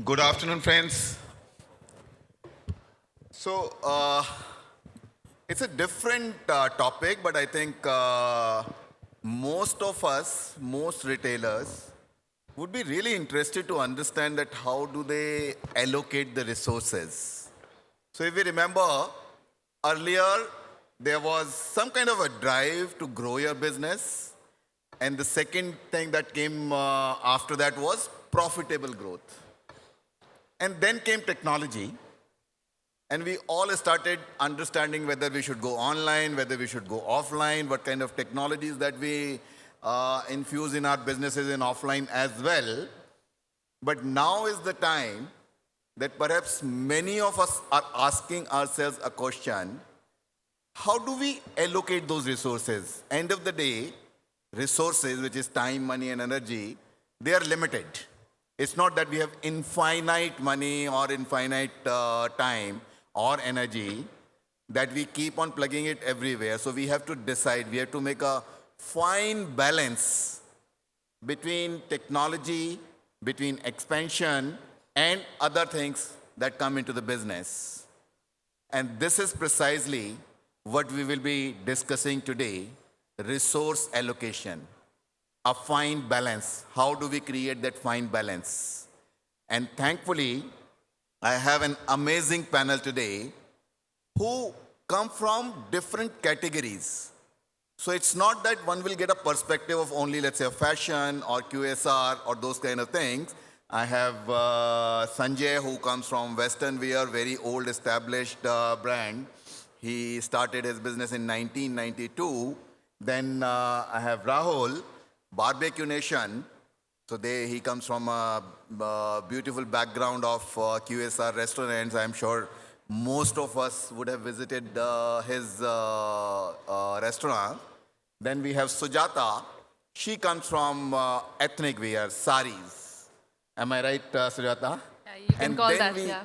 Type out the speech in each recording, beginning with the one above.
Good afternoon, friends. So, it's a different topic, but I think most of us, most retailers, would be really interested to understand that how do they allocate the resources. So, if we remember, earlier there was some kind of a drive to grow your business, and the second thing that came after that was profitable growth. And then came technology, and we all started understanding whether we should go online, whether we should go offline, what kind of technologies that we infuse in our businesses in offline as well. But now is the time that perhaps many of us are asking ourselves a question: how do we allocate those resources? End of the day, resources, which is time, money, and energy, they are limited. It's not that we have infinite money or infinite time or energy that we keep on plugging it everywhere. So we have to decide, we have to make a fine balance between technology, between expansion, and other things that come into the business. And this is precisely what we will be discussing today: resource allocation. A fine balance. How do we create that fine balance? And thankfully, I have an amazing panel today who come from different categories. So it's not that one will get a perspective of only, let's say, fashion or QSR or those kind of things. I have Sanjay, who comes from Western wear, very old established brand. He started his business in 1992. Then I have Rahul, Barbeque Nation. So he comes from a beautiful background of QSR restaurants. I'm sure most of us would have visited his restaurant. Then we have Sujata. She comes from ethnic wear, saris. Am I right, Sujata? Yeah, you can call that, yeah.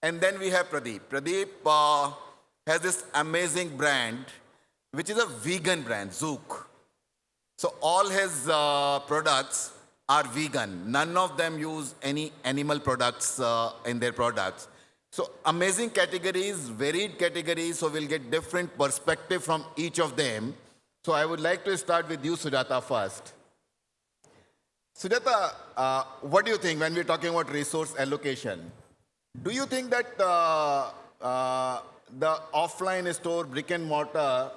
And then we have Pradeep. Pradeep has this amazing brand, which is a vegan brand, Zouk. So all his products are vegan. None of them use any animal products in their products. So amazing categories, varied categories, so we'll get different perspective from each of them. So I would like to start with you, Sujata, first. Sujata, what do you think when we're talking about resource allocation? Do you think that the offline store, brick and mortar,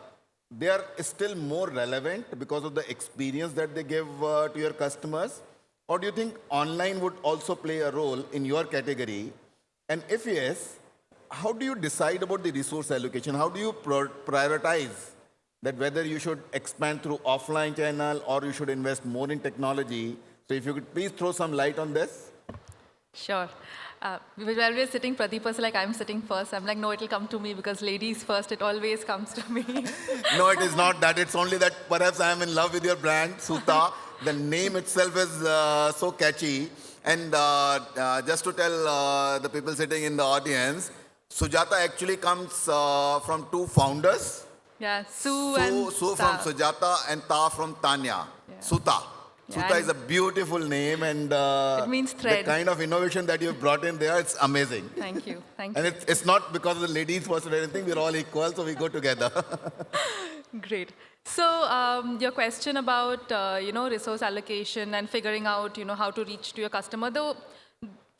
they are still more relevant because of the experience that they give to your customers? Or do you think online would also play a role in your category? And if yes, how do you decide about the resource allocation? How do you prioritize that whether you should expand through offline channel or you should invest more in technology? So if you could please throw some light on this. Sure. While we're sitting, Pradeep was like, I'm sitting first. I'm like, no, it'll come to me because ladies first, it always comes to me. No, it is not that. It's only that perhaps I am in love with your brand, Suta. The name itself is so catchy. And just to tell the people sitting in the audience, Sujata actually comes from two founders. Yeah, Su Su from Ta. Sujata and Ta from Tanya. Yeah. Suta. Yeah, Suta is a beautiful name, and it means the thread. kind of innovation that you've brought in there, it's amazing. Thank you. Thank And you. it's not because of the ladies first or anything, we're all equal, so we go together. Great. So your question about resource allocation and figuring out how to reach to your customer, though.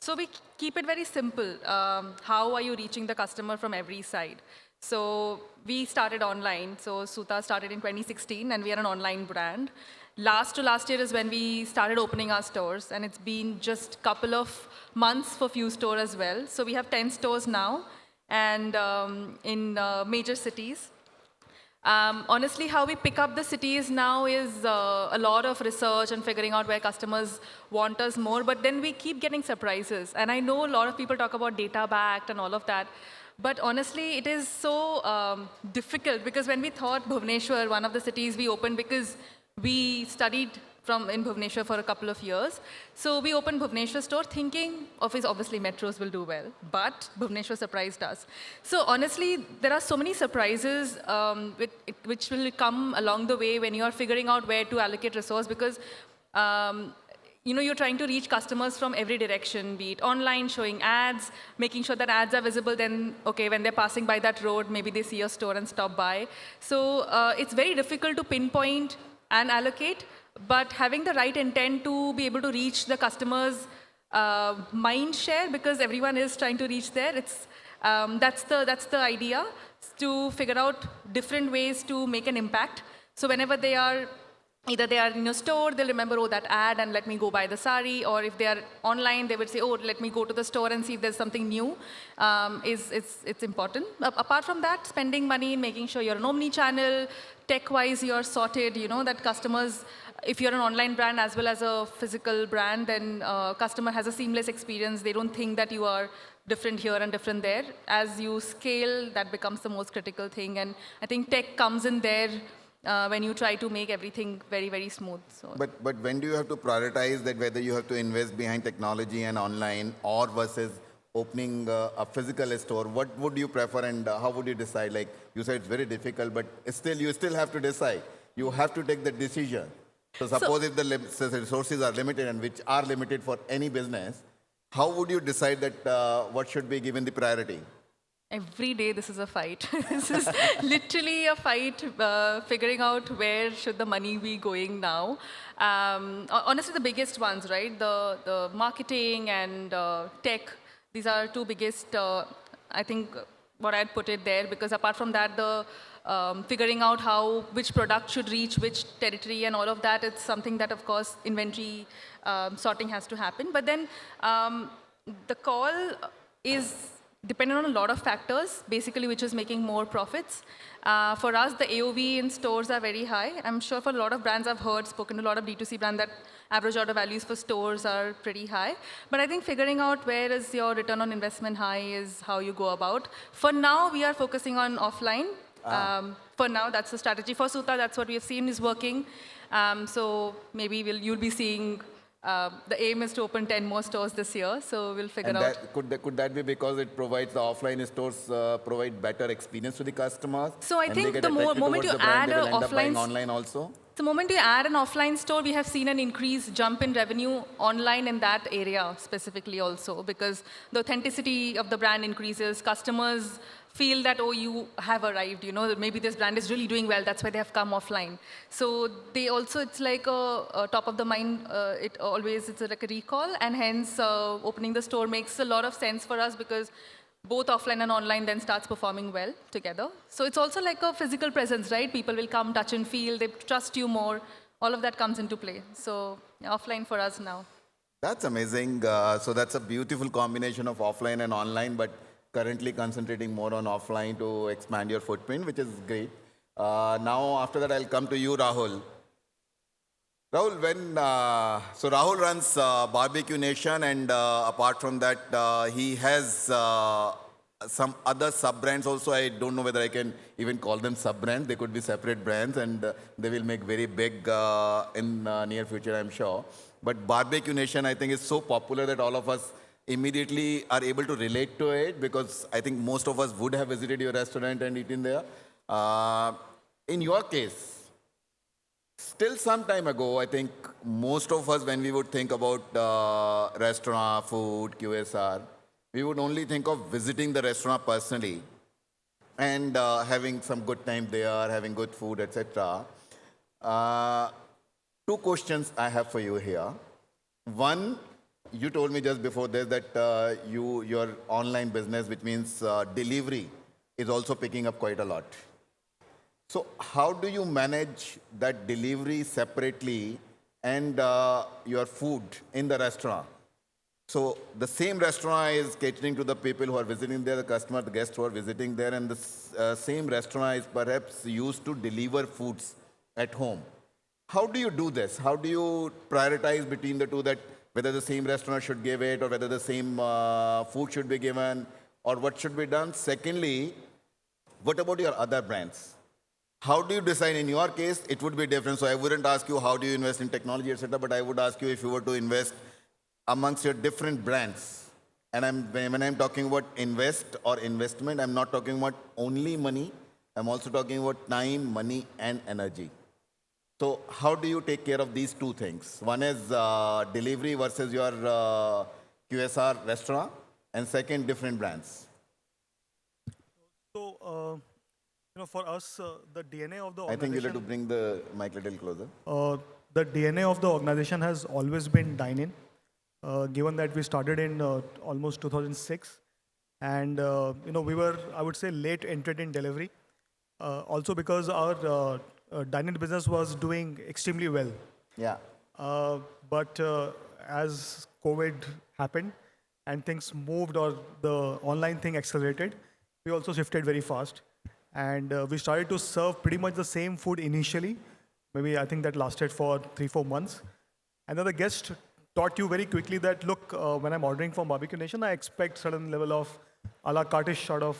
So we keep it very simple. How are you reaching the customer from every side? So we started online. So Suta started in 2016, and we are an online brand. Last year is when we started opening our stores, and it's been just a couple of months for few stores as well. So we have 10 stores now, and in major cities. Honestly, how we pick up the cities now is a lot of research and figuring out where customers want us more, but then we keep getting surprises. And I know a lot of people talk about data backed and all of that, but honestly, it is so difficult because when we thought Bhubaneswar, one of the cities we opened because we studied in Bhubaneswar for a couple of years. So we opened Bhubaneswar store thinking, obviously metros will do well, but Bhubaneswar surprised us. So honestly, there are so many surprises which will come along the way when you are figuring out where to allocate resource because you're trying to reach customers from every direction, be it online, showing ads, making sure that ads are visible. Then, okay, when they're passing by that road, maybe they see a store and stop by. So it's very difficult to pinpoint and allocate, but having the right intent to be able to reach the customers' mind share, because everyone is trying to reach there. That's the idea, to figure out different ways to make an impact. So whenever either they are in a store, they'll remember, oh, that ad, and let me go buy the sari. Or if they are online, they would say, oh, let me go to the store and see if there's something new. It's important. Apart from that, spending money, making sure you're an omni-channel, tech-wise you're sorted, that customers, if you're an online brand as well as a physical brand, then customer has a seamless experience. They don't think that you are different here and different there. As you scale, that becomes the most critical thing. And I think tech comes in there when you try to make everything very, very smooth. So. But when do you have to prioritize that, whether you have to invest behind technology and online, or versus opening a physical store? What would you prefer, and how would you decide? Like you said, it's very difficult, but you still have to decide. You have to take the decision. So suppose if the resources are limited, and which are limited for any business, how would you decide that what should be given the priority? Every day this is a fight. This is literally a fight, figuring out where should the money be going now. Honestly, the biggest ones, right? The marketing and tech, these are two biggest, I think, what I'd put it there, because apart from that, the figuring out which product should reach which territory and all of that, it's something that, of course, inventory sorting has to happen. But then the call is dependent on a lot of factors, basically, which is making more profits. For us, the AOV in stores are very high. I'm sure for a lot of brands I've spoken to a lot of D2C brands, that average order values for stores are pretty high. But I think figuring out where is your return on investment high is how you go about. For now, we are focusing on offline. For now, that's the strategy. For Suta, that's what we have seen is working. So maybe you'll be seeing the aim is to open 10 more stores this year, so we'll figure out. Could that be because it provides the offline stores provide better experience to the customers? So I think the moment you add an offline online also. The moment you add an offline store, we have seen an increased jump in revenue online in that area specifically also, because the authenticity of the brand increases. Customers feel that, oh, you have arrived, maybe this brand is really doing well, that's why they have come offline. So they also, it's like a top of the mind, it's like a recall, and hence opening the store makes a lot of sense for us, because both offline and online then starts performing well together. So it's also like a physical presence, right? People will come, touch and feel, they trust you more. All of that comes into play. So offline for us now. That's amazing. So that's a beautiful combination of offline and online, but currently concentrating more on offline to expand your footprint, which is great. Now, after that, I'll come to you, Rahul. Rahul, so Rahul runs Barbeque Nation, and apart from that, he has some other sub-brands also. I don't know whether I can even call them sub-brands. They could be separate brands, and they will make very big in near future, I'm sure. But Barbeque Nation, I think, is so popular that all of us immediately are able to relate to it, because I think most of us would have visited your restaurant and eaten there. In your case, still some time ago, I think most of us, when we would think about restaurant, food, QSR, we would only think of visiting the restaurant personally and having some good time there, having good food, etc. Two questions I have for you here. One, you told me just before this that your online business, which means delivery, is also picking up quite a lot. So how do you manage that delivery separately and your food in the restaurant? So the same restaurant is catering to the people who are visiting there, the guests who are visiting there, and the same restaurant is perhaps used to deliver foods at home. How do you do this? How do you prioritize between the two, that whether the same restaurant should give it, or whether the same food should be given, or what should be done? Secondly, what about your other brands? How do you decide? In your case, it would be different. So I wouldn't ask you how do you invest in technology, etc., but I would ask you if you were to invest amongst your different brands. And when I'm talking about invest or investment, I'm not talking about only money. I'm also talking about time, money, and energy. So how do you take care of these two things? One is delivery versus your QSR restaurant, and second, different brands. So, for us, the DNA of the I think you'll have to organization, bring the mic a little closer. the DNA of the organization has always been dine-in. Given that we started in almost 2006, and we were, I would say, late entered in delivery. Also because our dine-in business was doing extremely well. Yeah. But as COVID happened and things moved or the online thing accelerated, we also shifted very fast. And we started to serve pretty much the same food initially. Maybe I think that lasted for 3-4 months. And then the guest taught you very quickly that, look, when I'm ordering from Barbecue Nation, I expect certain level of a la carte sort of,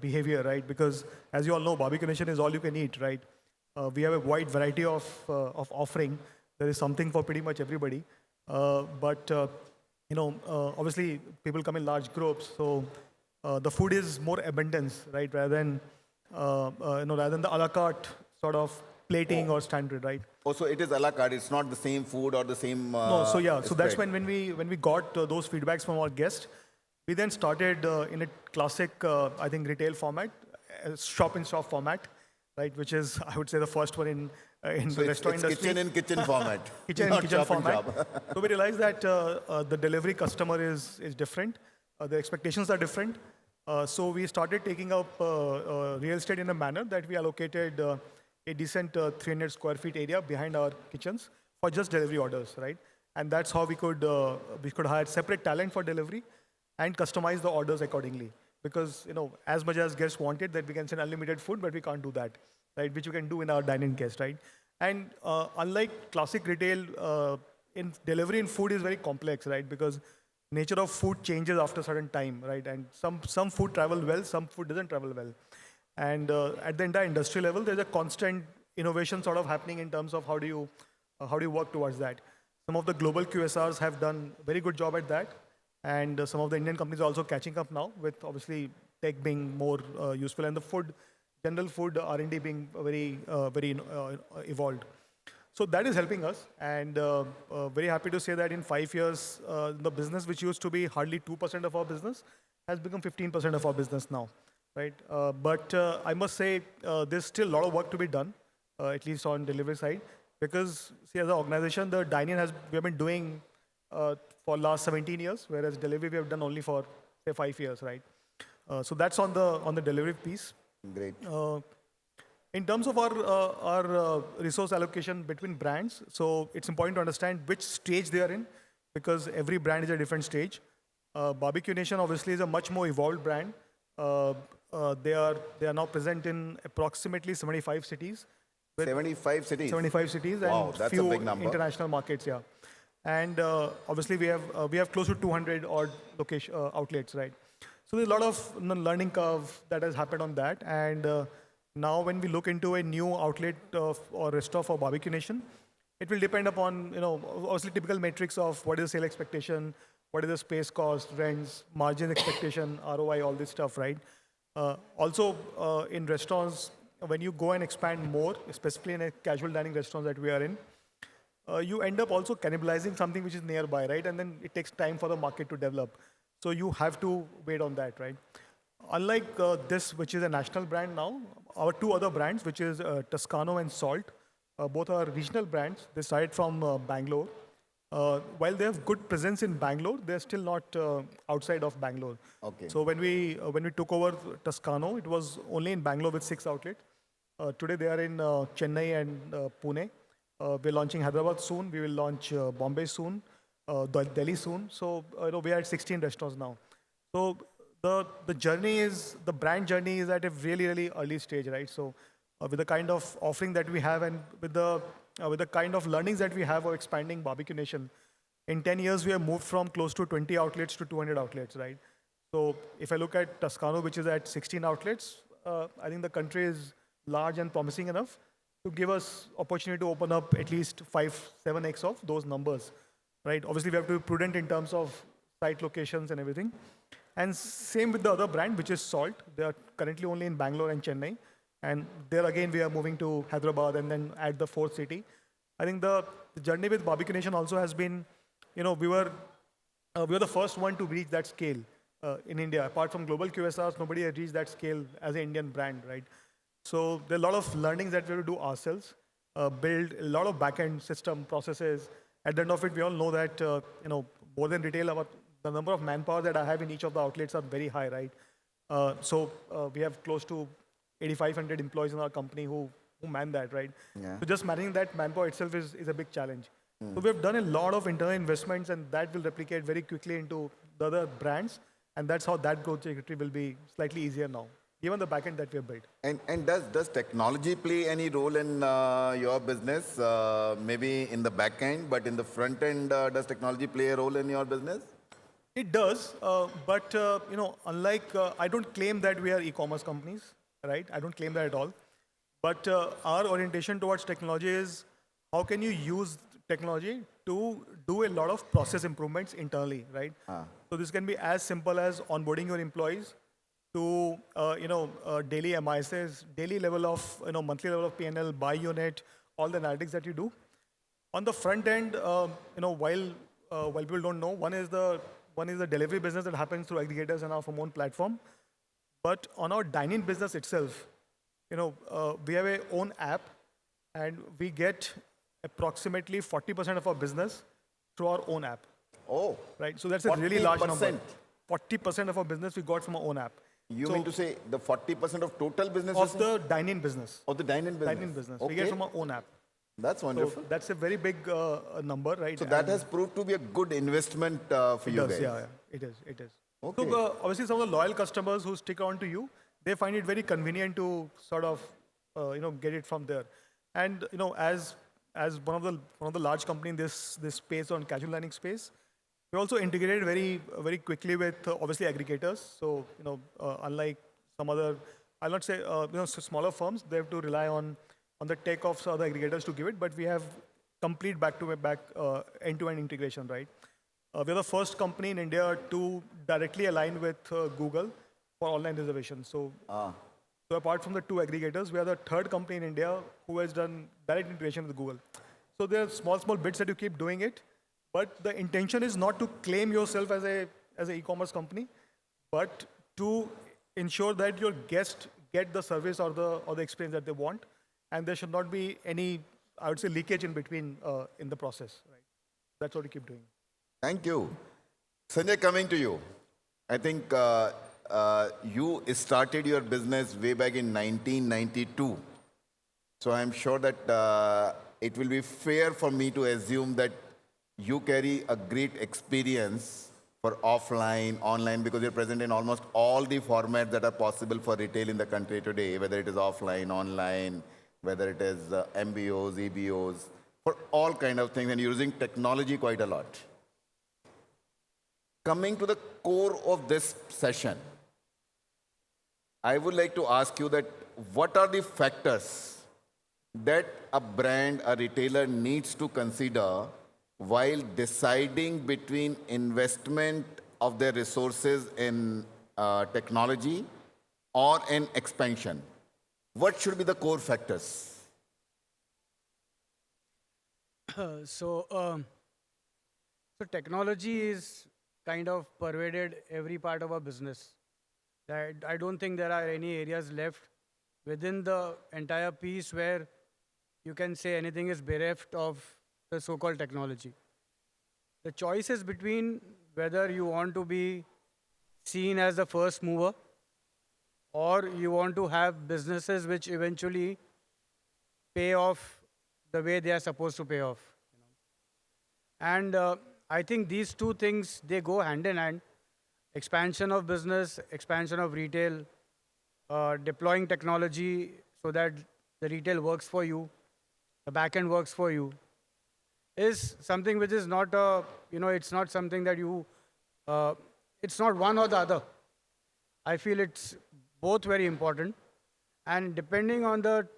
behavior, right? Because as you all know, Barbecue Nation is all you can eat, right? We have a wide variety of offering. There is something for pretty much everybody. But obviously people come in large groups, so the food is more abundance, right? Rather than the a la carte sort of plating or standard, right? Also, it is a la carte. It's not the same food or the same. No, so yeah, so that's spread. when we got those feedbacks from our guests, we then started in a classic, I think, retail format, shop-in-shop format, right? Which is, I would say, the first one in So the restaurant it's industry. kitchen in kitchen format. Kitchen in not kitchen shop in format. shop. So we realized that the delivery customer is different. The expectations are different. So we started taking up real estate in a manner that we allocated a decent 300 square feet area behind our kitchens for just delivery orders, right? And that's how we could hire separate talent for delivery and customize the orders accordingly. Because as much as guests wanted that we can send unlimited food, but we can't do that, right? Which you can do in our dine-in guest, right? And unlike classic retail, in delivery in food is very complex, right? Because nature of food changes after a certain time, right? And some food travel well, some food doesn't travel well. And at the entire industry level, there's a constant innovation sort of happening in terms of how do you work towards that. Some of the global QSRs have done very good job at that, and some of the Indian companies are also catching up now with obviously tech being more useful and the general food R&D being very evolved. So that is helping us, and very happy to say that in 5 years, the business which used to be hardly 2% of our business has become 15% of our business now, right? But I must say there's still a lot of work to be done, at least on delivery side, because see, as an organization, the dining we have been doing for last 17 years, whereas delivery we have done only for say 5 years, right? So that's on the delivery piece. Great. In terms of our resource allocation between brands, so it's important to understand which stage they are in, because every brand is a different stage. Barbecue Nation obviously is a much more evolved brand. They are now present in approximately 75 cities. 75 cities. 75 cities Wow, and that's a few big number. international markets, yeah. And obviously we have close to 200 odd location outlets, right? So there's a lot of learning curve that has happened on that, and now when we look into a new outlet or restaurant for Barbecue Nation, it will depend upon obviously typical metrics of what is the sale expectation, what is the space cost, rents, margin expectation, ROI, all this stuff, right? Also in restaurants, when you go and expand more, specifically in a casual dining restaurant that we are in, you end up also cannibalizing something which is nearby, right? And then it takes time for the market to develop. So you have to wait on that, right? Unlike this, which is a national brand now, our two other brands, which is Toscano and Salt, both are regional brands. They started from Bangalore. While they have good presence in Bangalore, they're still not outside of Bangalore. Okay. So when we took over Toscano, it was only in Bangalore with 6 outlets. Today they are in Chennai and Pune. We're launching Hyderabad soon. We will launch Bombay soon, Delhi soon. So we are at 16 restaurants now. So the brand journey is at a really early stage, right? So with the kind of offering that we have and with the kind of learnings that we have of expanding Barbecue Nation, in 10 years we have moved from close to 20 outlets to 200 outlets, right? So if I look at Toscano, which is at 16 outlets, I think the country is large and promising enough to give us opportunity to open up at least 5-7x of those numbers, right? Obviously, we have to be prudent in terms of site locations and everything. And same with the other brand, which is Salt. They are currently only in Bangalore and Chennai. And there again, we are moving to Hyderabad and then add the fourth city. I think the journey with Barbeque Nation also has been, we were the first one to reach that scale in India. Apart from global QSRs, nobody had reached that scale as an Indian brand, right? So there are a lot of learnings that we have to do ourselves, build a lot of back-end system processes. At the end of it, we all know that, more than retail, the number of manpower that I have in each of the outlets are very high, right? We have close to 8,500 employees in our company who man that, right? Yeah. So just managing that manpower itself is a big challenge. So we have done a lot of internal investments, and that will replicate very quickly into the other brands, and that's how that growth trajectory will be slightly easier now, given the backend that we have built. And does technology play any role in your business? Maybe in the back end, but in the front end, does technology play a role in your business? It does, but unlike I don't claim that we are e-commerce companies, right? I don't claim that at all. But our orientation towards technology is how can you use technology to do a lot of process improvements internally, right? So this can be as simple as onboarding your employees to daily MISs, daily level of monthly level of P&L by unit, all the analytics that you do. On the front end, while people don't know, one is the delivery business that happens through aggregators and our own platform. But on our dine-in business itself, we have our own app, and we get approximately 40% of our business through our own app, Oh, right? So that's a really large number. 40%? 40% of our business we got from our own app. You So mean to say the 40% of total business of is the dine-in business. of the dine-in business? Dine-in business. Okay. We get from our own app. That's wonderful. So that's a very big number, right? So that And has proved to be a good investment for it you does, guys. yeah, it is, it is. Okay. So obviously some of the loyal customers who stick on to you, they find it very convenient to sort of, get it from there. And as one of the large company in this space on casual dining space, we also integrated very quickly with obviously aggregators. So unlike some other, I'll not say smaller firms, they have to rely on the tech of other aggregators to give it, but we have complete back end-to-end integration, right? We're the first company in India to directly align with Google for online reservations. So apart from the two aggregators, we are the third company in India who has done direct integration with Google. So there are small bits that you keep doing it, but the intention is not to claim yourself as an e-commerce company, but to ensure that your guests get the service or the experience that they want, and there should not be any, I would say, leakage in between in the process. Right? That's what we keep doing. Thank you. Sanjay, coming to you. I think you started your business way back in 1992. So I'm sure that it will be fair for me to assume that you carry a great experience for offline, online, because you're present in almost all the formats that are possible for retail in the country today, whether it is offline, online, whether it is MBOs, EBOs, for all kind of things, and using technology quite a lot. Coming to the core of this session, I would like to ask you that what are the factors that a brand, a retailer needs to consider while deciding between investment of their resources in technology or in expansion? What should be the core factors? So technology is kind of pervaded every part of our business. I don't think there are any areas left within the entire piece where you can say anything is bereft of the so-called technology. The choice is between whether you want to be seen as the first mover or you want to have businesses which eventually pay off the way they are supposed to pay off. And I think these two things, they go hand in hand. Expansion of business, expansion of retail, deploying technology so that the retail works for you, the back end works for you, is something which is not it's not something that it's not one or the other. I feel it's both very important. And depending on the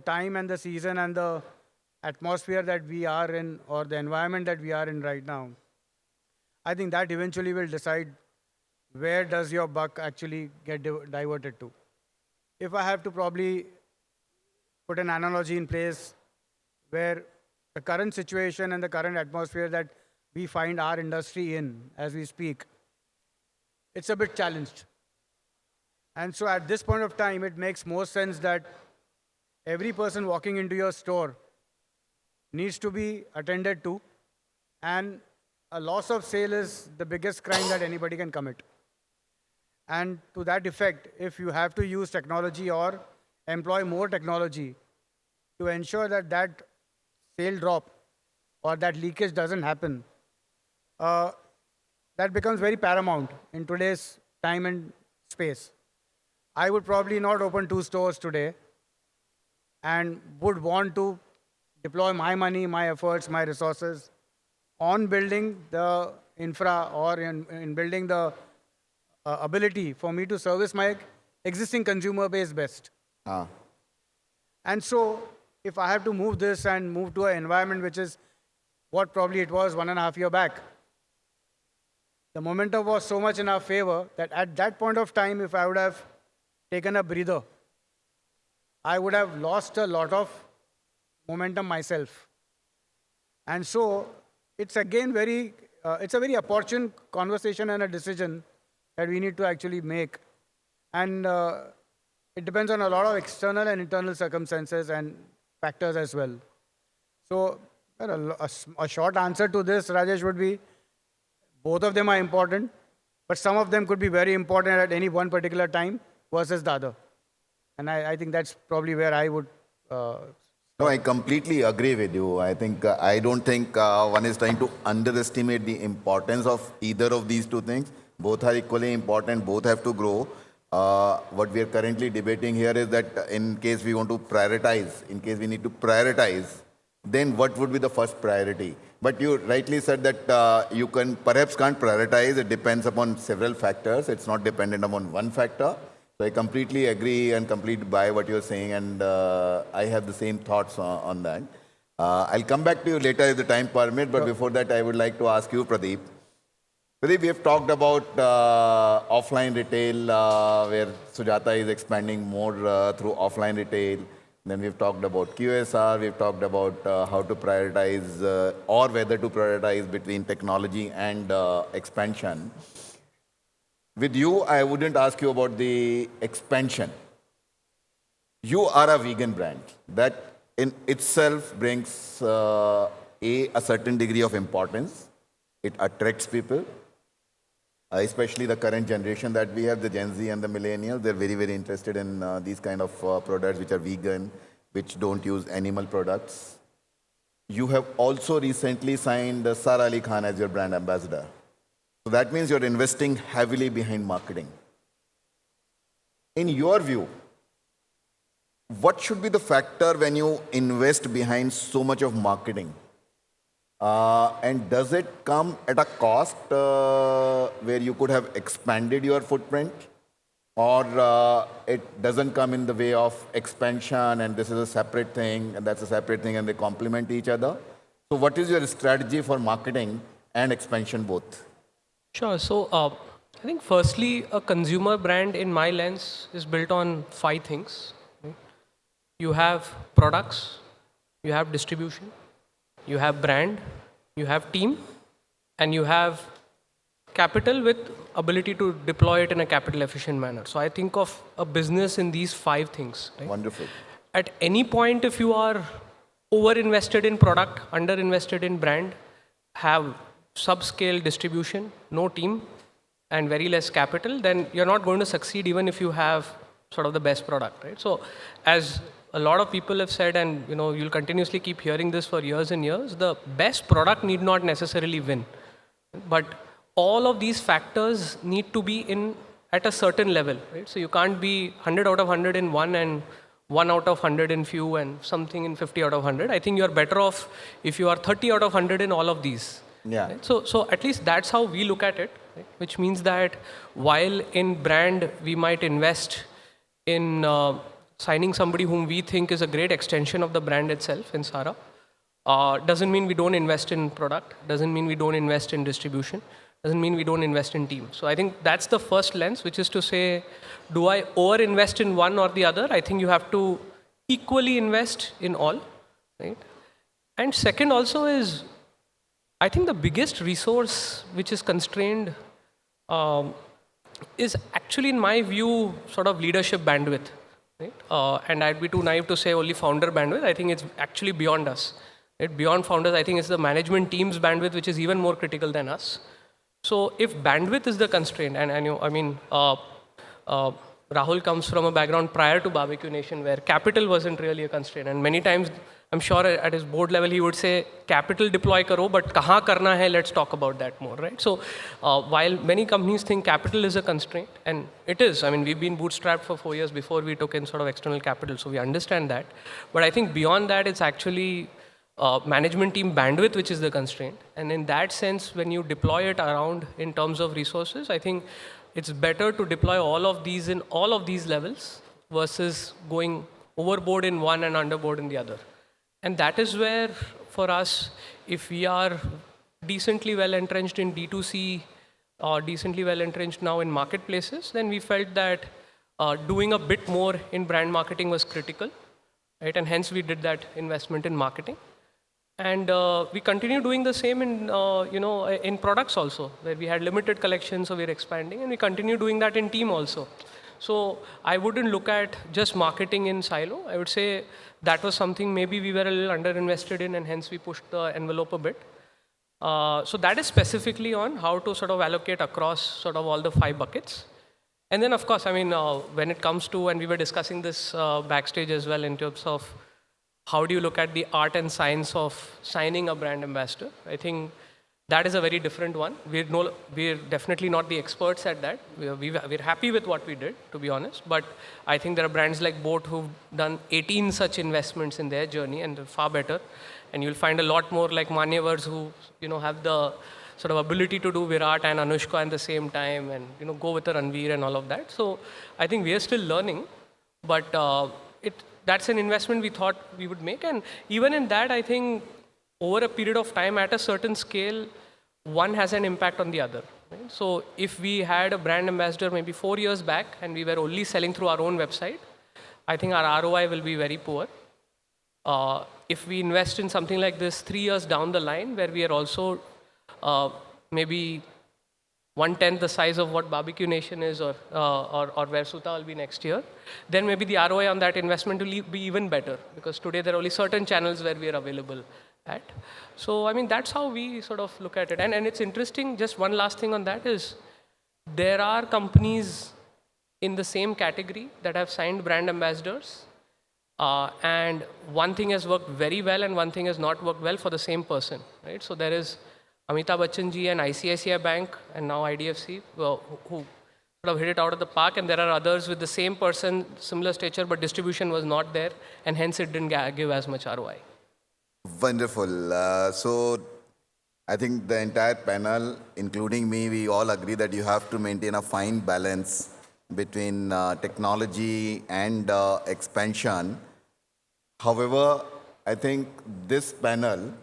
time and the season and the atmosphere that we are in or the environment that we are in right now, I think that eventually will decide where does your buck actually get diverted to. if I have to probably put an analogy in place where the current situation and the current atmosphere that we find our industry in as we speak, it's a bit challenged. And so at this point of time, it makes more sense that every person walking into your store needs to be attended to, and a loss of sale is the biggest crime that anybody can commit. And to that effect, if you have to use technology or employ more technology to ensure that that sale drop or that leakage doesn't happen, that becomes very paramount in today's time and space. I would probably not open 2 stores today and would want to deploy my money, my efforts, my resources on building the infra or in building the ability for me to service my existing consumer base best. Ah. And so if I have to move this and move to an environment which is what probably it was 1.5 years back, the momentum was so much in our favor that at that point of time, if I would have taken a breather, I would have lost a lot of momentum myself. And so it's again it's a very opportune conversation and a decision that we need to actually make. And it depends on a lot of external and internal circumstances and factors as well. So a short answer to this, Rajesh, would be both of them are important, but some of them could be very important at any one particular time versus the other. And I think that's probably where I would. No, I completely agree with you. I don't think one is trying to underestimate the importance of either of these two things. Both are equally important. Both have to grow. What we are currently debating here is that in case we want to prioritize, in case we need to prioritize, then what would be the first priority? But you rightly said that you perhaps can't prioritize. It depends upon several factors. It's not dependent upon one factor. So I completely agree and completely buy what you're saying, and I have the same thoughts on that. I'll come back to you later if the time permits, but before that, I would like to ask you, Pradeep. Pradeep, we have talked about offline retail, where Sujata is expanding more through offline retail. Then we've talked about QSR, we've talked about how to prioritize or whether to prioritize between technology and expansion. With you, I wouldn't ask you about the expansion. You are a vegan brand. That in itself brings a certain degree of importance. It attracts people, especially the current generation that we have, the Gen Z and the millennials. They're very, very interested in these kind of products which are vegan, which don't use animal products. You have also recently signed Sara Ali Khan as your brand ambassador. So that means you're investing heavily behind marketing. In your view, what should be the factor when you invest behind so much of marketing? And does it come at a cost where you could have expanded your footprint? Or it doesn't come in the way of expansion and this is a separate thing and that's a separate thing and they complement each other? So what is your strategy for marketing and expansion both? Sure. So I think firstly, a consumer brand in my lens is built on 5 things. Right? You have products, you have distribution, you have brand, you have team, and you have capital with ability to deploy it in a capital efficient manner. So I think of a business in these 5 things. Right? Wonderful. At any point, if you are over-invested in product, under-invested in brand, have subscale distribution, no team, and very less capital, then you're not going to succeed even if you have sort of the best product, right? So as a lot of people have said, and you'll continuously keep hearing this for years and years, the best product need not necessarily win. But all of these factors need to be in at a certain level, right? So you can't be 100 out of 100 in one and 1 out of 100 in few and something in 50 out of 100. I think you're better off if you are 30 out of 100 in all of these. Yeah. Right? So at least that's how we look at it, right? Which means that while in brand we might invest in signing somebody whom we think is a great extension of the brand itself in Sara, doesn't mean we don't invest in product, doesn't mean we don't invest in distribution, doesn't mean we don't invest in team. So I think that's the first lens, which is to say, do I over-invest in one or the other? I think you have to equally invest in all, right? And second also is, I think the biggest resource which is constrained is actually, in my view, sort of leadership bandwidth, right? And I'd be too naive to say only founder bandwidth. I think it's actually beyond us. Right? Beyond founders, I think it's the management team's bandwidth, which is even more critical than us. So if bandwidth is the constraint, and you, I mean, Rahul comes from a background prior to Barbeque Nation where capital wasn't really a constraint. And many times, I'm sure at his board level, he would say, capital deploy karo, but kahan karna hai, let's talk about that more, right? So while many companies think capital is a constraint, and it is, I mean, we've been bootstrapped for 4 years before we took in sort of external capital, so we understand that. But I think beyond that, it's actually management team bandwidth, which is the constraint. And in that sense, when you deploy it around in terms of resources, I think it's better to deploy all of these in all of these levels versus going overboard in one and underboard in the other. And that is where, for us, if we are decently well entrenched in D2C or decently well entrenched now in marketplaces, then we felt that doing a bit more in brand marketing was critical, right? And hence we did that investment in marketing. And we continue doing the same in, in products also, where we had limited collections, so we're expanding, and we continue doing that in team also. So I wouldn't look at just marketing in silo. I would say that was something maybe we were a little underinvested in, and hence we pushed the envelope a bit. So that is specifically on how to sort of allocate across sort of all the 5 buckets. And then, of course, I mean, when it comes to, and we were discussing this backstage as well in terms of how do you look at the art and science of signing a brand ambassador? I think that is a very different one. We're definitely not the experts at that. We're happy with what we did, to be honest. But I think there are brands like Boat who've done 18 such investments in their journey, and they're far better. And you'll find a lot more like Manyavars who, have the sort of ability to do Virat and Anushka at the same time, and go with the Ranveer and all of that. So I think we are still learning, but that's an investment we thought we would make. And even in that, I think over a period of time at a certain scale, one has an impact on the other. Right? So if we had a brand ambassador maybe 4 years back and we were only selling through our own website, I think our ROI will be very poor. If we invest in something like this 3 years down the line, where we are also maybe 1/10 the size of what Barbeque Nation is, or where Suta will be next year, then maybe the ROI on that investment will be even better, because today there are only certain channels where we are available at. So, I mean, that's how we sort of look at it. And it's interesting, just one last thing on that is, there are companies in the same category that have signed brand ambassadors, and one thing has worked very well and one thing has not worked well for the same person, right? So there is Amitabh Bachchan ji and ICICI Bank and now IDFC who sort of hit it out of the park, and there are others with the same person, similar stature, but distribution was not there, and hence it didn't give as much ROI. Wonderful. So I think the entire panel, including me, we all agree that you have to maintain a fine balance between technology and expansion. However, I think this panel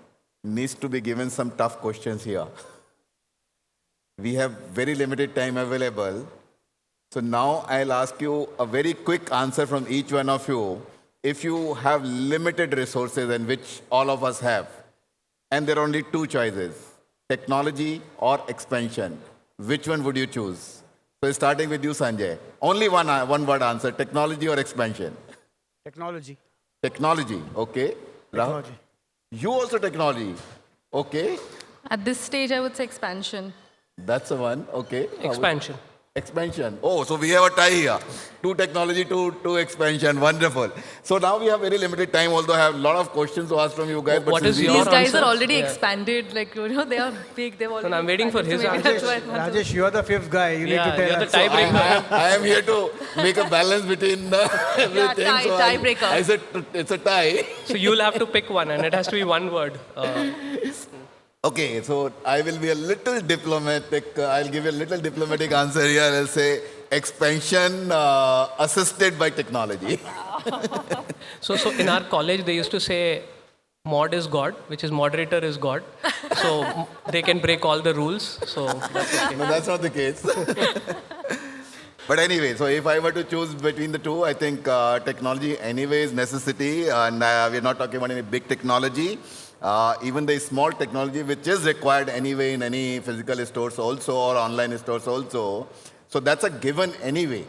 needs to be given some tough questions here. We have very limited time available. So now I'll ask you a very quick answer from each one of you. If you have limited resources, and which all of us have, and there are only 2 choices, technology or expansion, which one would you choose? So starting with you, Sanjay. Only one word answer, technology or expansion? Technology. Technology, okay. Rahul? Technology. You also technology, okay. At this stage, I would say expansion. That's the one, okay. Expansion. Expansion. Oh, so we have a tie here. 2 technology, 2 expansion. Wonderful. So now we have very limited time, although I have a lot of questions to ask from you guys. What is your These guys answer? are already Yeah. expanded, like, they are big, they've already I'm waiting for expanded, his so maybe answer. that's why I want to- Rajesh, you are the 5th guy. You need to Yeah, tell you're the us. tiebreaker. I am here to make a balance between everything. tie- so tiebreaker. I said it's a tie. So you'll have to pick one, and it has to be one word. Okay, so I will be a little diplomatic. I'll give you a little diplomatic answer here. I'll say expansion assisted by technology. So in our college, they used to say, Mod is God, which is moderator is God. So they can break all the rules. So that's okay. No, that's not the case. But anyway, so if I were to choose between the two, I think technology anyway is necessity, and we're not talking about any big technology. Even the small technology, which is required anyway in any physical stores also or online stores also. So that's a given anyway.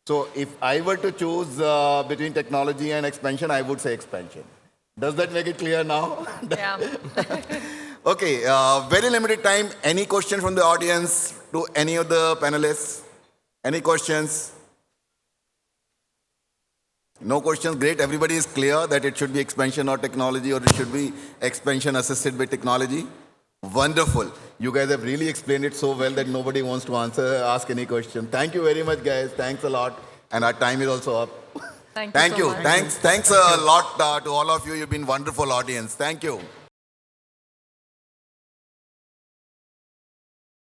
So if I were to choose between technology and expansion, I would say expansion. Does that make it clear now? Yeah. Okay, very limited time. Any question from the audience to any of the panelists? Any questions? No questions? Great. Everybody is clear that it should be expansion or technology, or it should be expansion assisted by technology? Wonderful. You guys have really explained it so well that nobody wants to ask any question. Thank you very much, guys. Thanks a lot. And our time is also up. Thank you. Thank so you. much. Thanks a lot to all of you. You've been wonderful audience. Thank you.